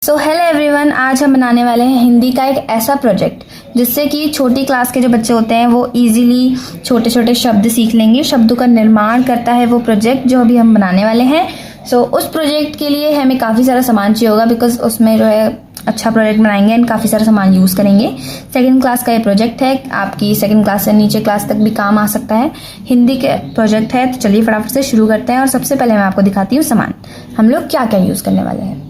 So hello everyone, आज हम बनाने वाले हैं हिंदी का एक ऐसा प्रोजेक्ट जिससे कि छोटी क्लास के जो बच्चे होते हैं वो इजीली छोटे छोटे शब्द सीख लेंगे। शब्दों का निर्माण करता है वो प्रोजेक्ट जो अभी हम बनाने वाले हैं। उस प्रोजेक्ट के लिए हमें काफ़ी सारा सामान चाहिए होगा, बिकॉज उसमें जो है अच्छा प्रोजेक्ट बनाएंगे एंड काफ़ी सारा सामान यूज़ करेंगे। सेकंड क्लास का ये प्रोजेक्ट है, आपकी सेकंड क्लास से नीचे क्लास तक भी काम आ सकता है। हिंदी के प्रोजेक्ट है, तो चलिए फटाफट से शुरू करते हैं। और सबसे पहले मैं आपको दिखाती हूँ सामान, हम लोग क्या क्या यूज़ करने वाले हैं।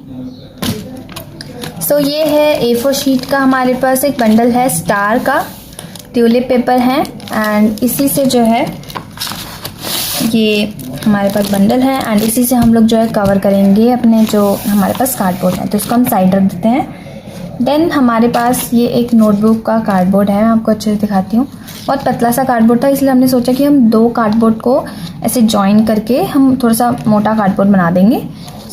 ये है A4 शीट का हमारे पास एक बंडल है, स्टार का ट्यूलिप पेपर है एंड इसी से जो है ये हमारे पास बंडल है एंड इसी से हम लोग जो है कवर करेंगे अपने जो हमारे पास कार्डबोर्ड है, तो इसको हम साइड रख देते हैं। देन हमारे पास ये एक नोटबुक का कार्डबोर्ड है, मैं आपको अच्छे से दिखाती हूँ। बहुत पतला सा कार्डबोर्ड था, इसलिए हमने सोचा कि हम दो कार्डबोर्ड को ऐसे जॉइन करके हम थोड़ा सा मोटा कार्डबोर्ड बना देंगे।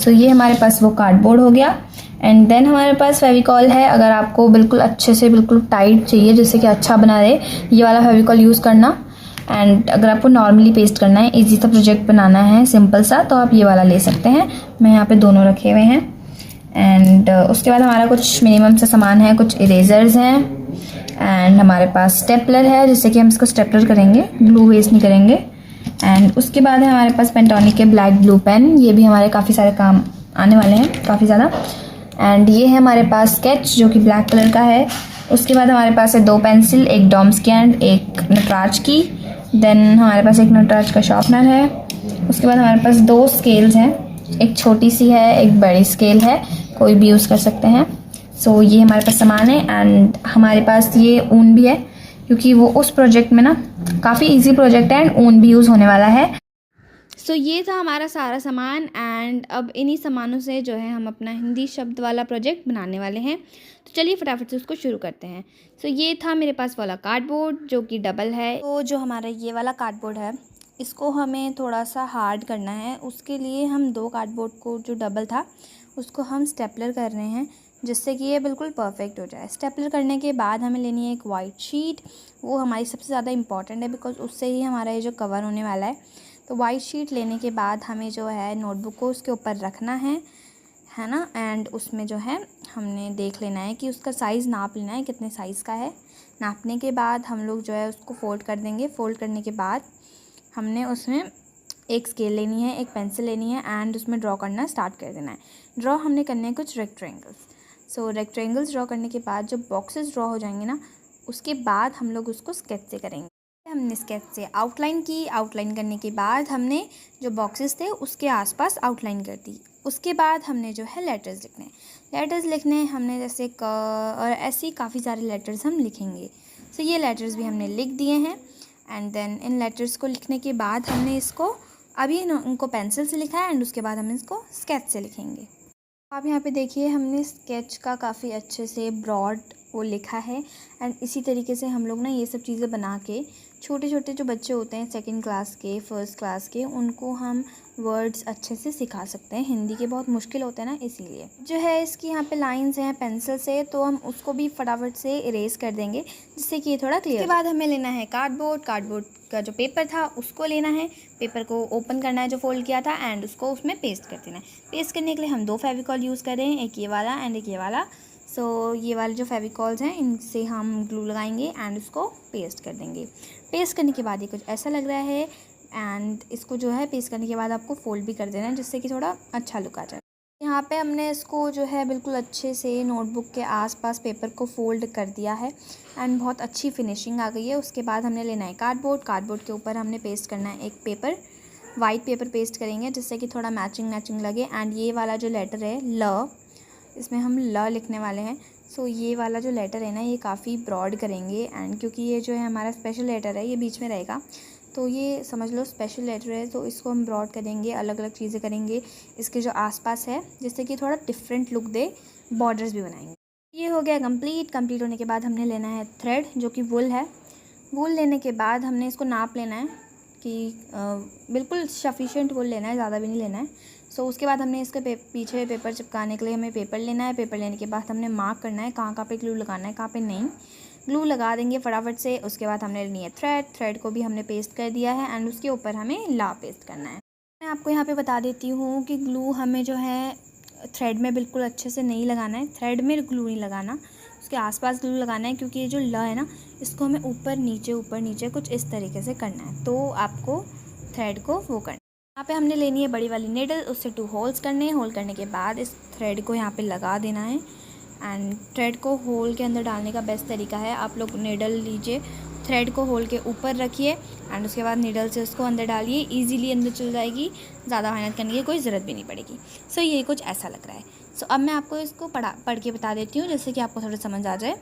ये हमारे पास वो कार्डबोर्ड हो गया। एंड देन हमारे पास फेविकॉल है। अगर आपको बिल्कुल अच्छे से बिल्कुल टाइट चाहिए जिससे कि अच्छा बना रहे, ये वाला फेविकॉल यूज़ करना। एंड अगर आपको नॉर्मली पेस्ट करना है, इजी सा प्रोजेक्ट बनाना है सिंपल सा, तो आप ये वाला ले सकते हैं। मैं यहाँ पे दोनों रखे हुए हैं। एंड उसके बाद हमारा कुछ मिनिमम सा सामान है, कुछ इरेजर्स हैं एंड हमारे पास स्टेपलर है जिससे कि हम इसको स्टेपलर करेंगे, ग्लू वेस्ट नहीं करेंगे। एंड उसके बाद है हमारे पास पेंटोनिक के ब्लैक ब्लू पेन, ये भी हमारे काफ़ी सारे काम आने वाले हैं, काफ़ी ज़्यादा। एंड ये है हमारे पास स्केच जो कि ब्लैक कलर का है। उसके बाद हमारे पास है दो पेंसिल, एक डॉम्स की एंड एक नटराज की। देन हमारे पास एक नटराज का शार्पनर है। उसके बाद हमारे पास दो स्केल्स हैं, एक छोटी सी है एक बड़ी स्केल है, कोई भी यूज़ कर सकते हैं। ये हमारे पास सामान है एंड हमारे पास ये ऊन भी है, क्योंकि वो उस प्रोजेक्ट में ना काफ़ी ईजी प्रोजेक्ट है एंड ऊन भी यूज़ होने वाला है। ये था हमारा सारा सामान एंड अब इन्हीं सामानों से जो है हम अपना हिंदी शब्द वाला प्रोजेक्ट बनाने वाले हैं। तो चलिए फटाफट से उसको शुरू करते हैं। ये था मेरे पास वाला कार्डबोर्ड जो कि डबल है। जो हमारा ये वाला कार्डबोर्ड है, इसको हमें थोड़ा सा हार्ड करना है। उसके लिए हम दो कार्डबोर्ड को जो डबल था उसको हम स्टेपलर कर रहे हैं जिससे कि ये बिल्कुल परफेक्ट हो जाए। स्टेपलर करने के बाद हमें लेनी है एक वाइट शीट, वो हमारी सबसे ज़्यादा इंपॉर्टेंट है बिकॉज उससे ही हमारा ये जो कवर होने वाला है। तो वाइट शीट लेने के बाद हमें जो है नोटबुक को उसके ऊपर रखना है ना। एंड उसमें जो है हमने देख लेना है कि उसका साइज़ नाप लेना है कितने साइज़ का है। नापने के बाद हम लोग जो है उसको फोल्ड कर देंगे। फोल्ड करने के बाद हमने उसमें एक स्केल लेनी है, एक पेंसिल लेनी है एंड उसमें ड्रॉ करना स्टार्ट कर देना है। ड्रॉ हमने करने हैं कुछ रेक्टेंगल्स। रेक्टेंगल्स ड्रॉ करने के बाद जब बॉक्सेस ड्रॉ हो जाएंगे ना, उसके बाद हम लोग उसको स्केच से करेंगे। हमने स्केच से आउटलाइन की, आउटलाइन करने के बाद हमने जो बॉक्सेस थे उसके आसपास आउटलाइन कर दी। उसके बाद हमने जो है लेटर्स लिखने हमने जैसे क और ऐसे काफ़ी सारे लेटर्स हम लिखेंगे। ये लेटर्स भी हमने लिख दिए हैं। एंड देन इन लेटर्स को लिखने के बाद हमने इसको अभी उनको पेंसिल से लिखा है एंड उसके बाद हम इसको स्केच से लिखेंगे। आप यहाँ पे देखिए हमने स्केच का काफ़ी अच्छे से ब्रॉड वो लिखा है एंड इसी तरीके से हम लोग ना ये सब चीज़ें बना के छोटे छोटे जो बच्चे होते हैं सेकंड क्लास के, फर्स्ट क्लास के, उनको हम वर्ड्स अच्छे से सिखा सकते हैं। हिंदी के बहुत मुश्किल होते हैं ना, इसीलिए जो है इसकी यहाँ पे लाइंस हैं पेंसिल से, तो हम उसको भी फटाफट से इरेज कर देंगे जिससे कि ये थोड़ा क्लियर। उसके बाद हमें लेना है कार्डबोर्ड का जो पेपर था उसको लेना है। पेपर को ओपन करना है जो फोल्ड किया था एंड उसको उसमें पेस्ट कर देना है। पेस्ट करने के लिए हम दो फेविकॉल यूज़ कर रहे हैं, एक ये वाला एंड एक ये वाला। ये वाले जो फेविकॉल्स हैं इनसे हम ग्लू लगाएंगे एंड उसको पेस्ट कर देंगे। पेस्ट करने के बाद ये कुछ ऐसा लग रहा है एंड इसको जो है पेस्ट करने के बाद आपको फोल्ड भी कर देना है जिससे कि थोड़ा अच्छा लुक आ जाए। यहाँ पे हमने इसको जो है बिल्कुल अच्छे से नोटबुक के आसपास पेपर को फोल्ड कर दिया है एंड बहुत अच्छी फिनिशिंग आ गई है। उसके बाद हमने लेना है कार्डबोर्ड के ऊपर हमने पेस्ट करना है एक पेपर, वाइट पेपर पेस्ट करेंगे जिससे कि थोड़ा मैचिंग लगे। एंड ये वाला जो लेटर है ल, इसमें हम ल लिखने वाले हैं। ये वाला जो लेटर है ना ये काफ़ी ब्रॉड करेंगे एंड क्योंकि ये जो है हमारा स्पेशल लेटर है, ये बीच में रहेगा, तो ये समझ लो स्पेशल लेटर है, तो इसको हम ब्रॉड करेंगे, अलग अलग चीज़ें करेंगे इसके जो आसपास है जिससे कि थोड़ा डिफरेंट लुक दे, बॉर्डर्स भी बनाएंगे। ये हो गया कंप्लीट होने के बाद हमने लेना है थ्रेड जो कि वुल है। वुल लेने के बाद हमने इसको नाप लेना है कि बिल्कुल सफिशिएंट वुल लेना है, ज़्यादा भी नहीं लेना है। उसके बाद हमने इसके पीछे पेपर चिपकाने के लिए हमें पेपर लेना है। पेपर लेने के बाद हमने मार्क करना है कहाँ पे ग्लू लगाना है, कहाँ पे नहीं। ग्लू लगा देंगे फटाफट से। उसके बाद हमने लेनी है थ्रेड को भी हमने पेस्ट कर दिया है एंड उसके ऊपर हमें ला पेस्ट करना है। मैं आपको यहाँ पे बता देती हूँ कि ग्लू हमें जो है थ्रेड में बिल्कुल अच्छे से नहीं लगाना है, थ्रेड में ग्लू नहीं लगाना, उसके आसपास ग्लू लगाना है, क्योंकि ये जो ल है ना इसको हमें ऊपर नीचे कुछ इस तरीके से करना है। तो आपको थ्रेड को वो करना है। यहाँ पे हमने लेनी है बड़ी वाली नीडल, उससे 2 होल्स करने हैं। होल करने के बाद इस थ्रेड को यहाँ पे लगा देना है। एंड थ्रेड को होल के अंदर डालने का बेस्ट तरीका है, आप लोग नीडल लीजिए, थ्रेड को होल के ऊपर रखिए एंड उसके बाद नीडल से उसको अंदर डालिए, इजीली अंदर चल जाएगी, ज़्यादा मेहनत करने की कोई ज़रूरत भी नहीं पड़ेगी। सो ये कुछ ऐसा लग रहा है। सो अब मैं आपको इसको पढ़ के बता देती हूँ, जैसे कि आपको थोड़ा समझ आ जाए।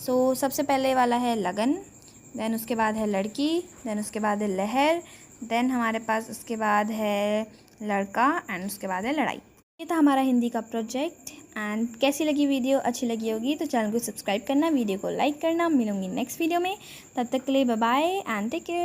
सो सबसे पहले वाला है लगन, देन उसके बाद है लड़की, देन उसके बाद है लहर, देन हमारे पास उसके बाद है लड़का एंड उसके बाद है लड़ाई। ये था हमारा हिंदी का प्रोजेक्ट। एंड कैसी लगी वीडियो, अच्छी लगी होगी तो चैनल को सब्सक्राइब करना, वीडियो को लाइक करना। मिलूंगी नेक्स्ट वीडियो में, तब तक के लिए bye bye and take care.